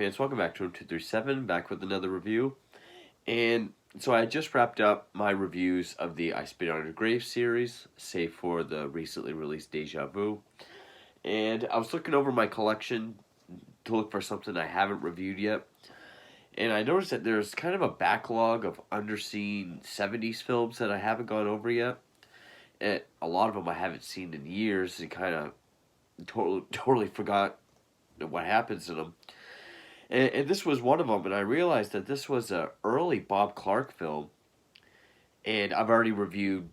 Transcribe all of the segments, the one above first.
fans? Welcome back to Room 237, back with another review. And so I just wrapped up my reviews of the I Spit on Your Grave series, save for the recently released Deja Vu. And I was looking over my collection to look for something I haven't reviewed yet. And I noticed that there's kind of a backlog of underseen 70s films that I haven't gone over yet. And a lot of them I haven't seen in years and kind of totally forgot what happens in them. And this was one of them, and I realized that this was an early Bob Clark film, and I've already reviewed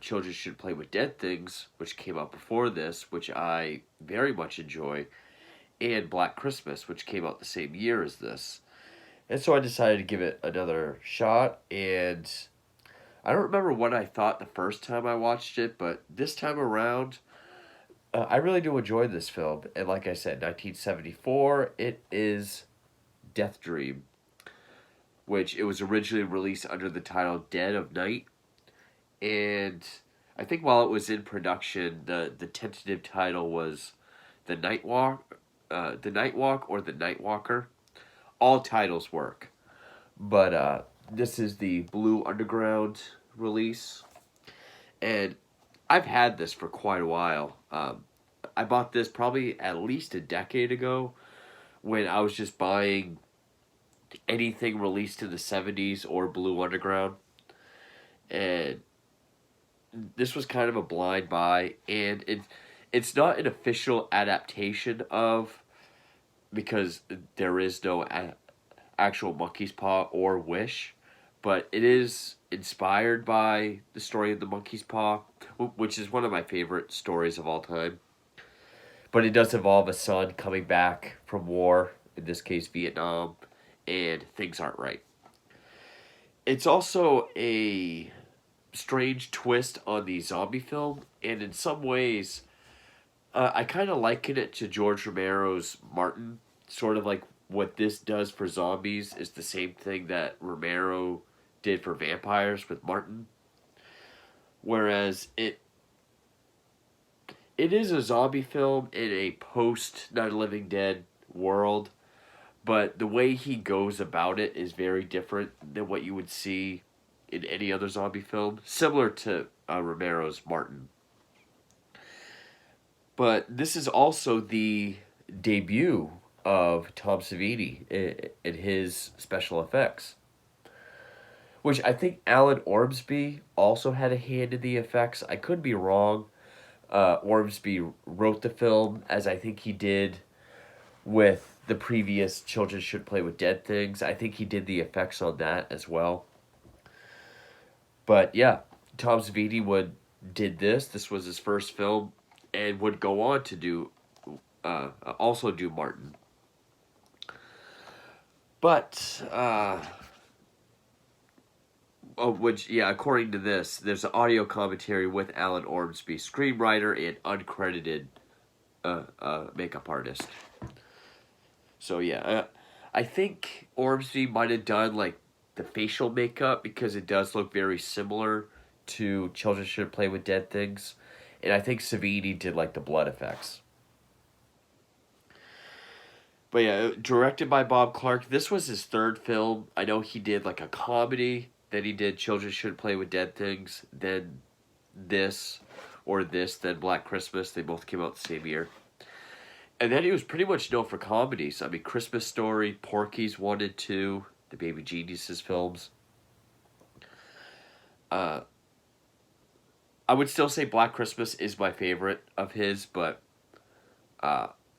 Children Should Play with Dead Things, which came out before this, which I very much enjoy, and Black Christmas, which came out the same year as this. And so I decided to give it another shot, and I don't remember what I thought the first time I watched it, but this time around, I really do enjoy this film, and like I said, 1974, it is Deathdream, which it was originally released under the title Dead of Night, and I think while it was in production, the tentative title was The Night Walk, The Night Walk or The Night Walker. All titles work, but this is the Blue Underground release, and I've had this for quite a while. I bought this probably at least a decade ago when I was just buying anything released in the 70s or Blue Underground. And this was kind of a blind buy, and it's not an official adaptation of, because there is no actual Monkey's Paw or Wish, but it is inspired by the story of the Monkey's Paw, which is one of my favorite stories of all time. But it does involve a son coming back from war, in this case Vietnam, and things aren't right. It's also a strange twist on the zombie film, and in some ways, I kind of liken it to George Romero's Martin, sort of like what this does for zombies is the same thing that Romero did for vampires with Martin. Whereas it is a zombie film in a post Night of the Living Dead world, but the way he goes about it is very different than what you would see in any other zombie film, similar to Romero's Martin. But this is also the debut of Tom Savini in his special effects, which I think Alan Ormsby also had a hand in the effects. I could be wrong. Ormsby wrote the film, as I think he did with the previous Children Should Play with Dead Things. I think he did the effects on that as well. But yeah, Tom Savini did this. This was his first film, and would go on to do also do Martin. But according to this, there's an audio commentary with Alan Ormsby, screenwriter and uncredited makeup artist. So yeah, I think Ormsby might have done like the facial makeup because it does look very similar to Children Should Play with Dead Things, and I think Savini did like the blood effects. But yeah, directed by Bob Clark. This was his third film. I know he did like a comedy. Then he did Children Should Play with Dead Things. Then this, then Black Christmas. They both came out the same year. And then he was pretty much known for comedies. I mean, Christmas Story, Porky's 1 and 2, the Baby Geniuses films. I would still say Black Christmas is my favorite of his, but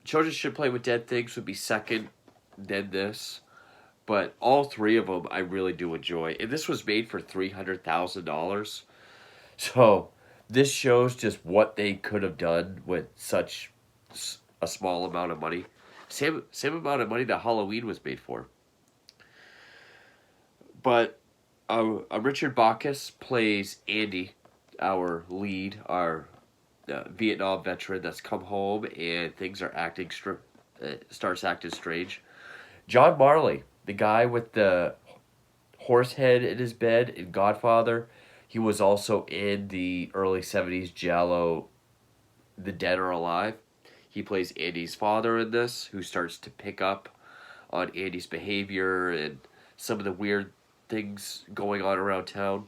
Children Should Play with Dead Things would be second, then this. But all three of them I really do enjoy. And this was made for $300,000. So this shows just what they could have done with such a small amount of money. Same amount of money that Halloween was made for. But Richard Bacchus plays Andy, our lead, our Vietnam veteran that's come home and things are starts acting strange. John Marley, the guy with the horse head in his bed in Godfather, he was also in the early 70s giallo The Dead or Alive. He plays Andy's father in this, who starts to pick up on Andy's behavior and some of the weird things going on around town.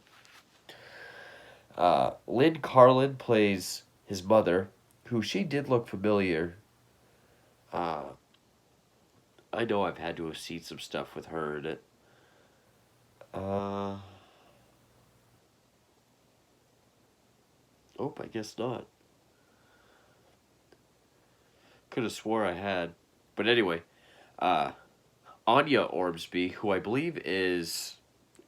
Lynn Carlin plays his mother, who she did look familiar. Uh, I know I've had to have seen some stuff with her in it. Oh, I guess not. Could have swore I had. But anyway, uh, Anya Ormsby, who I believe is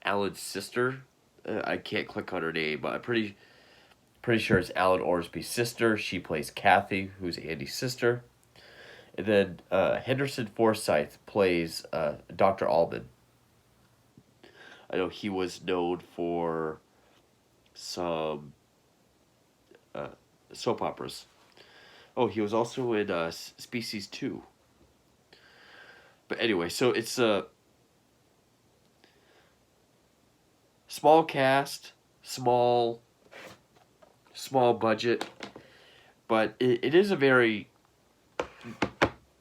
Alan's sister. I can't click on her name, but I'm pretty sure it's Alan Ormsby's sister. She plays Kathy, who's Andy's sister. And then Henderson Forsyth plays Dr. Allman. I know he was known for some soap operas. Oh, he was also in Species 2. But anyway, so it's a small cast, small budget, but it is a very...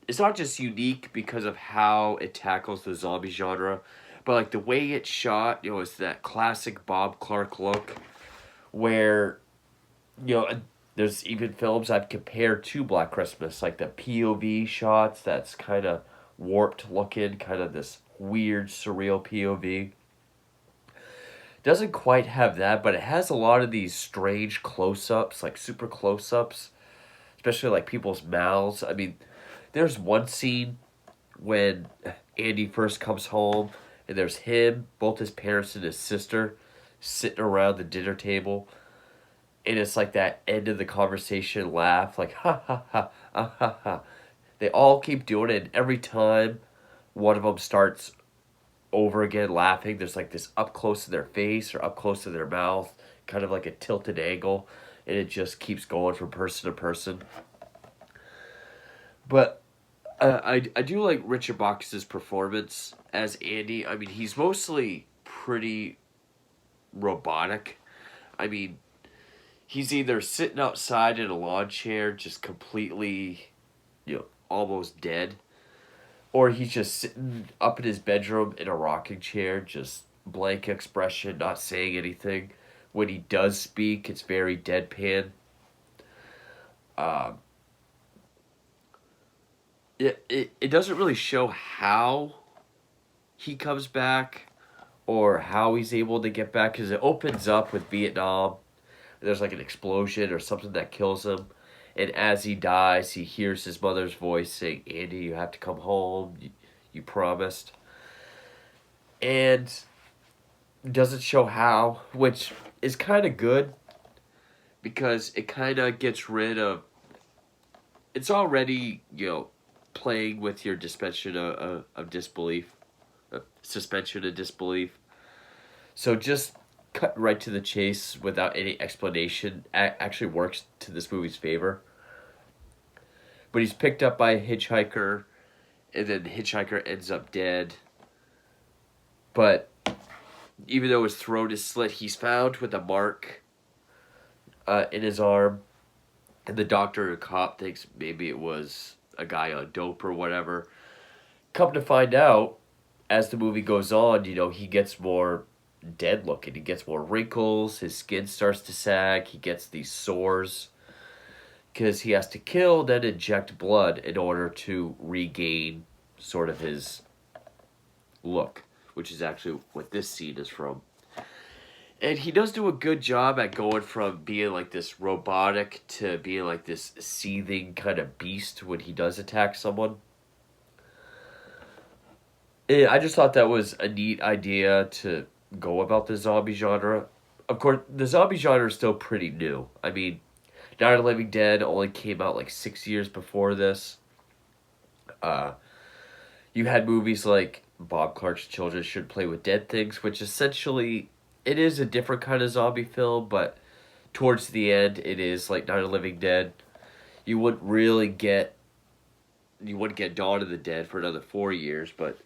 It's not just unique because of how it tackles the zombie genre, but like the way it's shot, it's that classic Bob Clark look where, there's even films I've compared to Black Christmas, like the POV shots that's kind of warped looking, kind of this weird, surreal POV. Doesn't quite have that, but it has a lot of these strange close-ups, like super close-ups, especially like people's mouths. I mean, there's one scene when Andy first comes home, and there's him, both his parents and his sister, sitting around the dinner table, and it's like that end of the conversation laugh, like ha ha ha, ah, ha ha. They all keep doing it, and every time one of them starts over again laughing, there's like this up close to their face or up close to their mouth, kind of like a tilted angle, and it just keeps going from person to person. But I do like Richard Bachus's performance as Andy. I mean, he's mostly pretty robotic. I mean, he's either sitting outside in a lawn chair, just completely, almost dead, or he's just sitting up in his bedroom in a rocking chair, just blank expression, not saying anything. When he does speak, it's very deadpan. Um, it doesn't really show how he comes back or how he's able to get back, because it opens up with Vietnam. There's like an explosion or something that kills him. And as he dies, he hears his mother's voice saying, Andy, you have to come home. You promised. And doesn't show how, which is kind of good because it kind of gets rid of... It's already, playing with your suspension of disbelief. Suspension of disbelief. So just cut right to the chase without any explanation actually works to this movie's favor. But he's picked up by a hitchhiker, and then the hitchhiker ends up dead. But even though his throat is slit, he's found with a mark in his arm, and the doctor and cop thinks maybe it was a guy on dope or whatever. Come to find out, as the movie goes on, he gets more dead looking. He gets more wrinkles, his skin starts to sag, he gets these sores, because he has to kill, then inject blood in order to regain sort of his look, which is actually what this scene is from. And he does do a good job at going from being like this robotic to being like this seething kind of beast when he does attack someone. I just thought that was a neat idea to go about the zombie genre. Of course, the zombie genre is still pretty new. I mean, Night of the Living Dead only came out like 6 years before this. You had movies like Bob Clark's Children Should Play with Dead Things, which essentially, it is a different kind of zombie film, but towards the end, it is like Night of the Living Dead. You wouldn't get Dawn of the Dead for another 4 years, but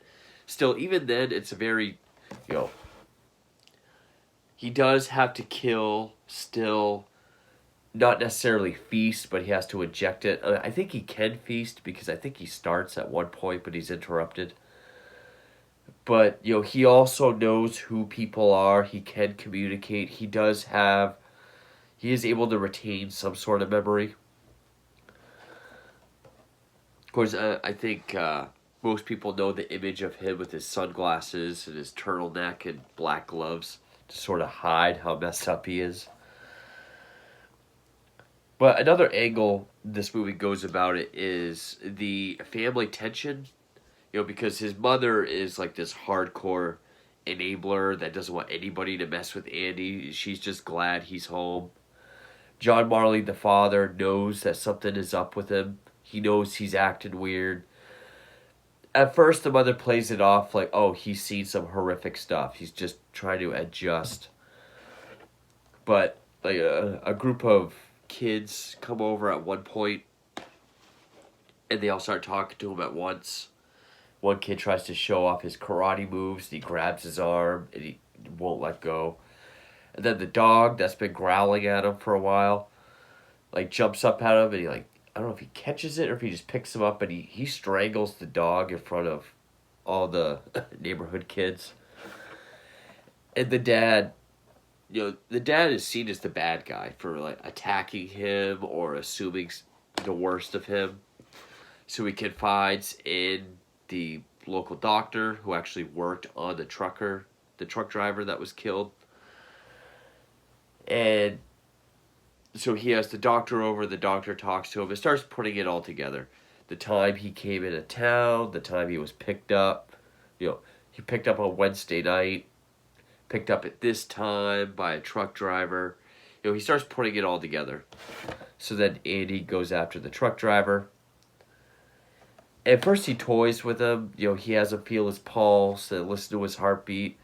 still, even then, it's a very, he does have to kill still, not necessarily feast, but he has to inject it. I think he can feast because I think he starts at one point, but he's interrupted. But, he also knows who people are. He can communicate. He is able to retain some sort of memory. Of course, I think most people know the image of him with his sunglasses and his turtleneck and black gloves to sort of hide how messed up he is. But another angle this movie goes about it is the family tension. Because his mother is like this hardcore enabler that doesn't want anybody to mess with Andy. She's just glad he's home. John Marley, the father, knows that something is up with him. He knows he's acting weird. At first, the mother plays it off like, oh, he's seen some horrific stuff. He's just trying to adjust. But like a group of kids come over at one point, and they all start talking to him at once. One kid tries to show off his karate moves, and he grabs his arm, and he won't let go. And then the dog that's been growling at him for a while, like, jumps up at him, and he, like, I don't know if he catches it or if he just picks him up, and he strangles the dog in front of all the neighborhood kids. And the dad is seen as the bad guy for, like, attacking him or assuming the worst of him. So he confides in the local doctor who actually worked on the truck driver that was killed. And so he has the doctor over, the doctor talks to him and starts putting it all together. The time he came into town, the time he was picked up. He picked up on Wednesday night, picked up at this time by a truck driver. He starts putting it all together. So then Andy goes after the truck driver. At first he toys with him. He has him feel his pulse and listen to his heartbeat.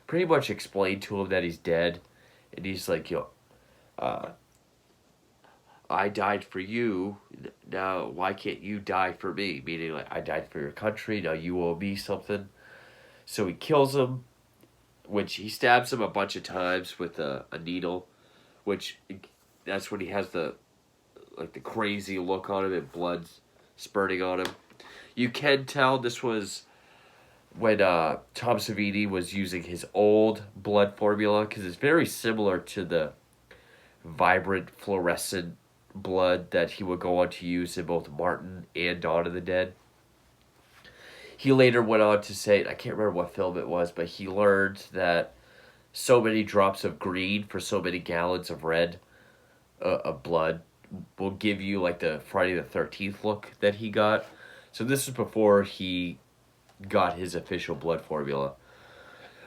Pretty much explain to him that he's dead. And he's like, I died for you. Now, why can't you die for me? Meaning, like, I died for your country. Now you owe me something. So he kills him, which he stabs him a bunch of times with a needle, which that's when he has the crazy look on him and blood's spurting on him. You can tell this was when Tom Savini was using his old blood formula, because it's very similar to the vibrant fluorescent blood that he would go on to use in both Martin and Dawn of the Dead. He later went on to say, I can't remember what film it was, but he learned that so many drops of green for so many gallons of red of blood will give you like the Friday the 13th look that he got. So this was before he got his official blood formula.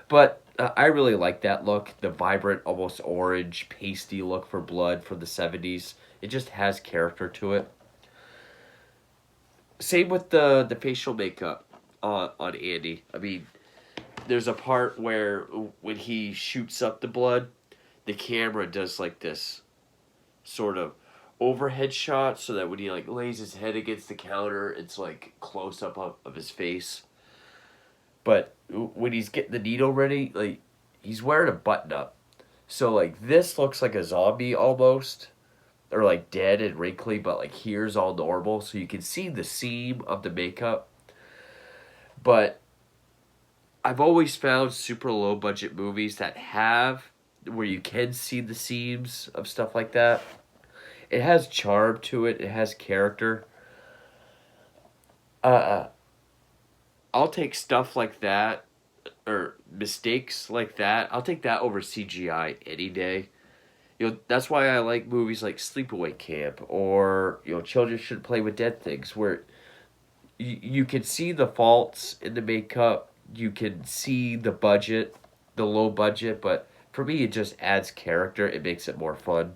But I really like that look, the vibrant, almost orange, pasty look for blood from the 70s. It just has character to it. Same with the facial makeup on Andy. I mean, there's a part where when he shoots up the blood, the camera does like this sort of overhead shot so that when he like lays his head against the counter, it's like close up of his face. But when he's getting the needle ready, like, he's wearing a button up. So like this looks like a zombie almost, or like dead and wrinkly, but like here's all normal, so you can see the seam of the makeup. But I've always found super low budget movies that have where you can see the seams of stuff like that. It has charm to it. It has character. I'll take stuff like that, or mistakes like that. I'll take that over CGI any day. That's why I like movies like Sleepaway Camp or Children Shouldn't Play with Dead Things, where you can see the faults in the makeup. You can see the budget, the low budget, but for me it just adds character. It makes it more fun.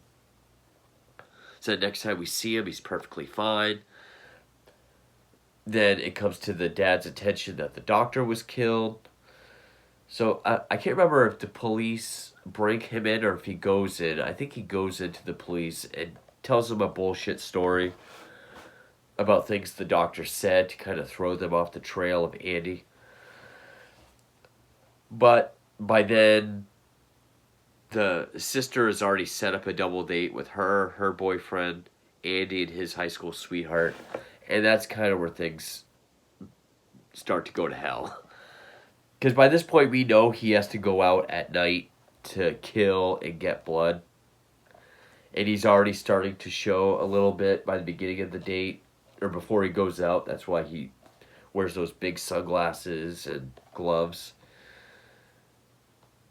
So next time we see him, he's perfectly fine. Then it comes to the dad's attention that the doctor was killed. So I can't remember if the police bring him in or if he goes in. I think he goes into the police and tells them a bullshit story about things the doctor said to kind of throw them off the trail of Andy. But by then, the sister has already set up a double date with her boyfriend, Andy, and his high school sweetheart. And that's kind of where things start to go to hell. Because by this point, we know he has to go out at night to kill and get blood. And he's already starting to show a little bit by the beginning of the date, or before he goes out. That's why he wears those big sunglasses and gloves.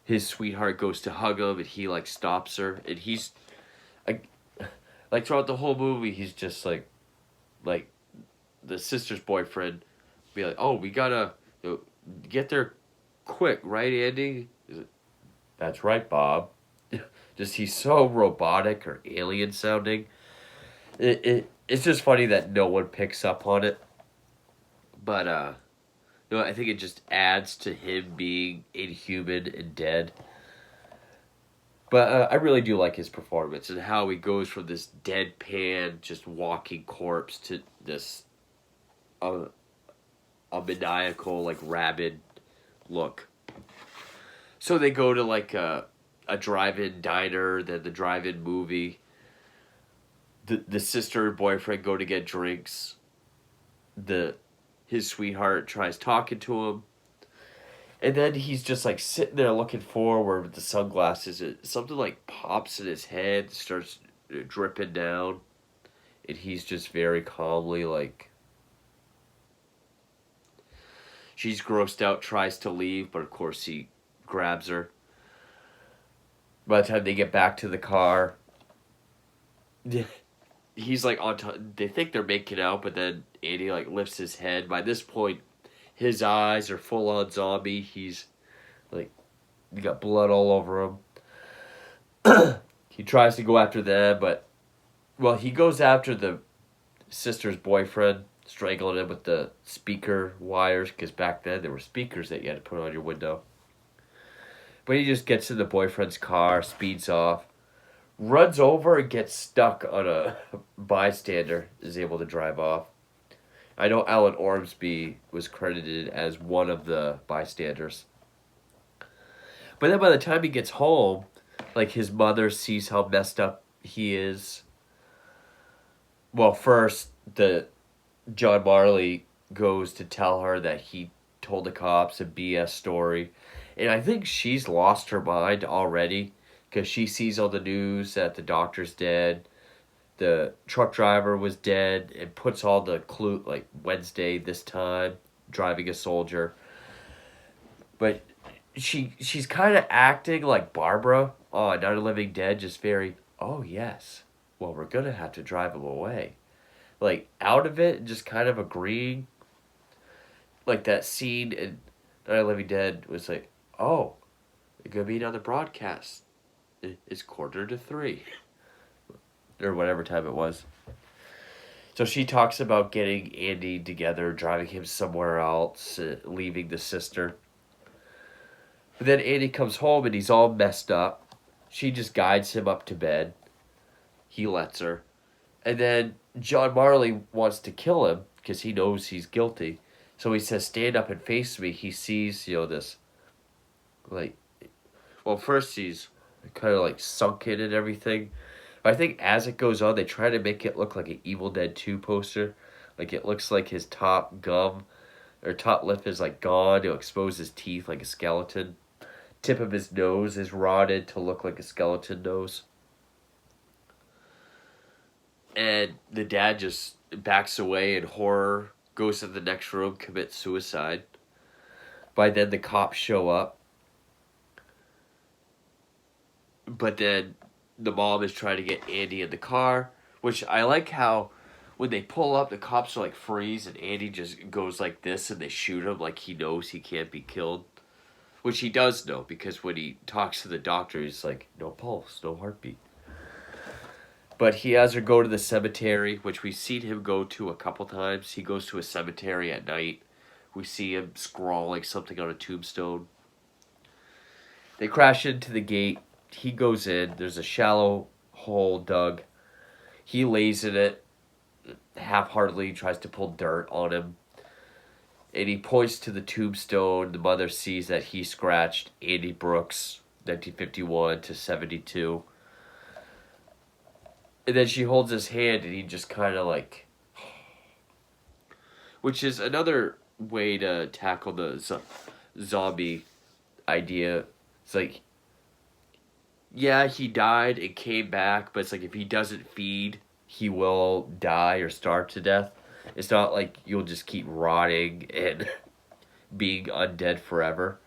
His sweetheart goes to hug him, and he, like, stops her. And he's, like throughout the whole movie, he's just, like, the sister's boyfriend be like, oh, we gotta get there quick, right, Andy? That's right, Bob. Just he's so robotic or alien sounding. It's just funny that no one picks up on it. But I think it just adds to him being inhuman and dead. But I really do like his performance and how he goes from this deadpan, just walking corpse to this a maniacal, like, rabid look. So they go to, like, a drive-in diner, then the drive-in movie. The sister and boyfriend go to get drinks. His sweetheart tries talking to him. And then he's just, like, sitting there looking forward with the sunglasses. Something, like, pops in his head, starts dripping down. And he's just very calmly, like... She's grossed out, tries to leave, but of course he grabs her. By the time they get back to the car, he's, like, on top. They think they're making out, but then Andy, like, lifts his head. By this point, his eyes are full on zombie. He's, like, he got blood all over him. He tries to go after them, but, well, he goes after the sister's boyfriend, strangling him with the speaker wires, because back then there were speakers that you had to put on your window. But he just gets in the boyfriend's car, speeds off, runs over and gets stuck on a bystander, is able to drive off. I know Alan Ormsby was credited as one of the bystanders. But then by the time he gets home, like, his mother sees how messed up he is. Well, first, John Marley goes to tell her that he told the cops a BS story. And I think she's lost her mind already, because she sees on the news that the doctor's dead, the truck driver was dead, and puts all the clue, like, Wednesday this time, driving a soldier. But she's kind of acting like Barbara on Night of the Living Dead, just very, oh yes, well, we're going to have to drive him away. Like, out of it, just kind of agreeing. Like, that scene in Night of the Living Dead was like, oh, it's going to be another broadcast. It's 2:45. Or whatever time it was. So she talks about getting Andy together, driving him somewhere else, leaving the sister. But then Andy comes home and he's all messed up. She just guides him up to bed. He lets her. And then John Marley wants to kill him because he knows he's guilty. So he says, stand up and face me. He sees, this, like, well, first he's kind of, like, sunken and everything. But I think as it goes on, they try to make it look like an Evil Dead 2 poster. Like, it looks like his top gum, or top lip is, like, gone. It'll expose his teeth like a skeleton. Tip of his nose is rotted to look like a skeleton nose. And the dad just backs away in horror, goes to the next room, commits suicide. By then, the cops show up. But then the mom is trying to get Andy in the car, which I like how when they pull up, the cops are, like, freeze, and Andy just goes like this, and they shoot him like he knows he can't be killed. Which he does know, because when he talks to the doctor, he's like, no pulse, no heartbeat. But he has her go to the cemetery, which we've seen him go to a couple times. He goes to a cemetery at night. We see him scrawling something on a tombstone. They crash into the gate. He goes in. There's a shallow hole dug. He lays in it, half-heartedly tries to pull dirt on him. And he points to the tombstone. The mother sees that he scratched Andy Brooks, 1951 to 72. And then she holds his hand, and he just kind of, like... Which is another way to tackle the zombie idea. It's like, yeah, he died and came back, but it's like if he doesn't feed, he will die or starve to death. It's not like you'll just keep rotting and being undead forever.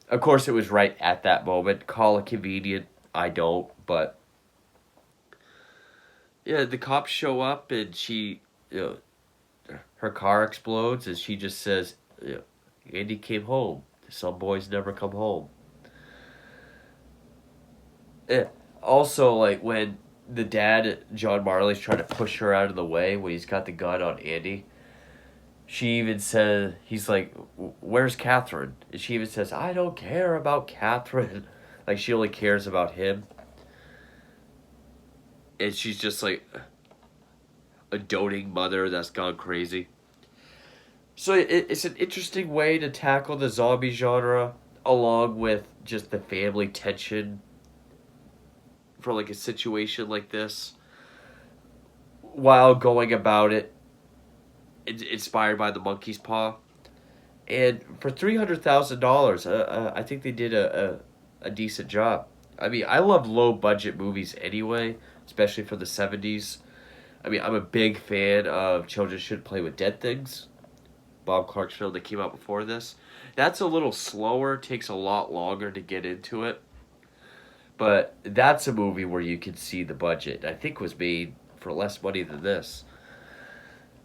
Of course, it was right at that moment. Call it convenient. I don't, but yeah, the cops show up and you her car explodes and she just says, Andy came home. Some boys never come home. Eh, Also, like when the dad, John Marley's trying to push her out of the way when he's got the gun on Andy, she even says, he's like, where's Catherine? And she even says, I don't care about Catherine. Like, she only cares about him. And she's just like a doting mother that's gone crazy. So it's an interesting way to tackle the zombie genre, along with just the family tension for like a situation like this, while going about it inspired by the monkey's paw. And for $300,000, I think they did a decent job. I mean, I love low budget movies anyway, especially for the 70s. I mean, I'm a big fan of Children Shouldn't Play with Dead Things, Bob Clark's film that came out before this. That's a little slower, takes a lot longer to get into it. But that's a movie where you can see the budget. I think was made for less money than this.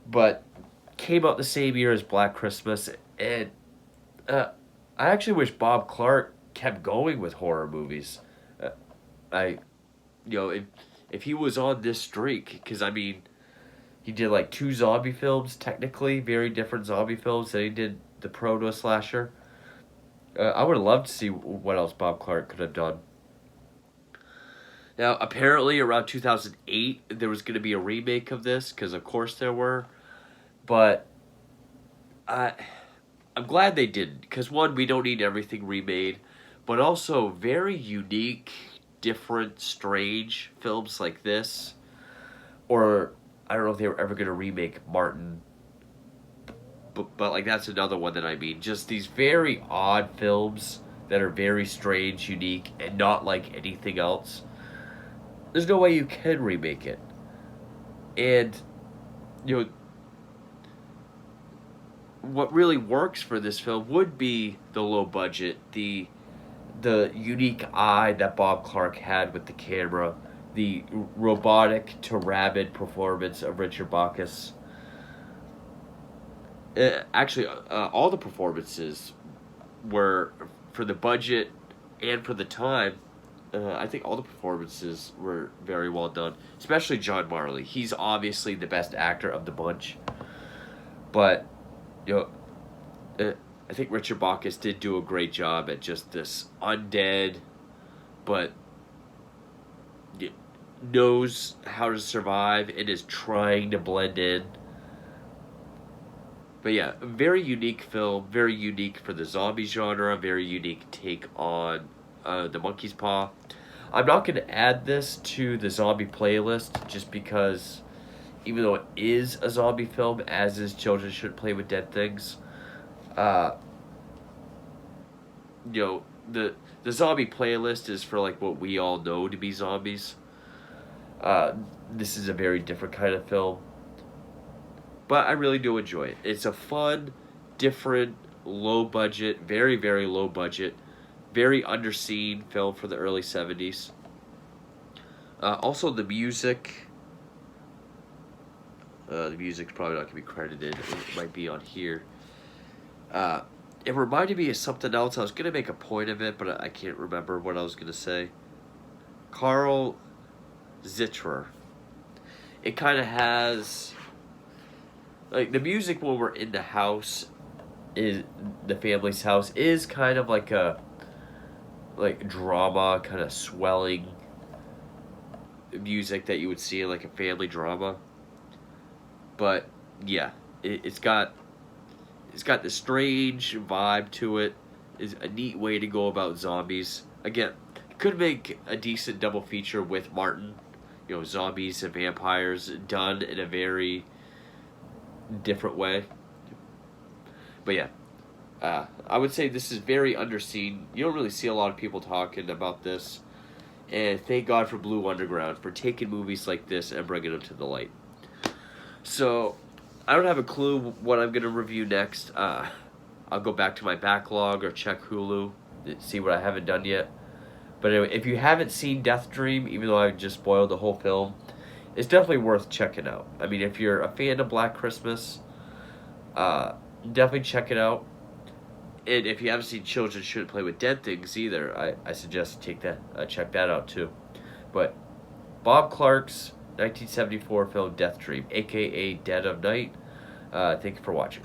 But came out the same year as Black Christmas, and I actually wish Bob Clark kept going with horror movies. Uh, I, if he was on this streak, because I mean, he did like two zombie films, technically very different zombie films. Then he did the proto slasher. I would have loved to see what else Bob Clark could have done. Now, apparently, around 2008, there was going to be a remake of this, because of course there were. But I'm glad they didn't, because one, we don't need everything remade, but also very unique, different, strange films like this. Or, I don't know if they were ever going to remake Martin, but like that's another one that I mean. Just these very odd films that are very strange, unique, and not like anything else. There's no way you can remake it. And, you know, what really works for this film would be the low budget, the unique eye that Bob Clark had with the camera, the robotic to rabid performance of Richard Bacchus. Actually, all the performances were, for the budget and for the time, I think all the performances were very well done, especially John Marley. He's obviously the best actor of the bunch, but you know, I think Richard Bacchus did do a great job at just this undead, but knows how to survive and is trying to blend in. But yeah, very unique film, very unique for the zombie genre, very unique take on the monkey's paw. I'm not going to add this to the zombie playlist just because, even though it is a zombie film, as is Children Shouldn't Play with Dead Things, uh, the zombie playlist is for like what we all know to be zombies. This is a very different kind of film, but I really do enjoy it. It's a fun, different, low budget, very, very low budget, very underseen film for the early 70s. Also, the music. The music's probably not going to be credited. It might be on here. It reminded me of something else. I was going to make a point of it, but I can't remember what I was going to say. Carl Zitterer. It kind of has... Like, the music when we're in the house, is the family's house, is kind of like a... like drama, kind of swelling music that you would see in like a family drama. But yeah, it's got this strange vibe to it. It's a neat way to go about zombies. Again, could make a decent double feature with Martin. Zombies and vampires done in a very different way. But yeah, I would say this is very underseen. You don't really see a lot of people talking about this. And thank God for Blue Underground for taking movies like this and bringing them to the light. So, I don't have a clue what I'm going to review next. I'll go back to my backlog or check Hulu, see what I haven't done yet. But anyway, if you haven't seen Deathdream, even though I just spoiled the whole film, it's definitely worth checking out. I mean, if you're a fan of Black Christmas, definitely check it out. And if you haven't seen Children Shouldn't Play with Dead Things either, I suggest check that out too. But Bob Clark's 1974 film Deathdream, aka Dead of Night. Thank you for watching.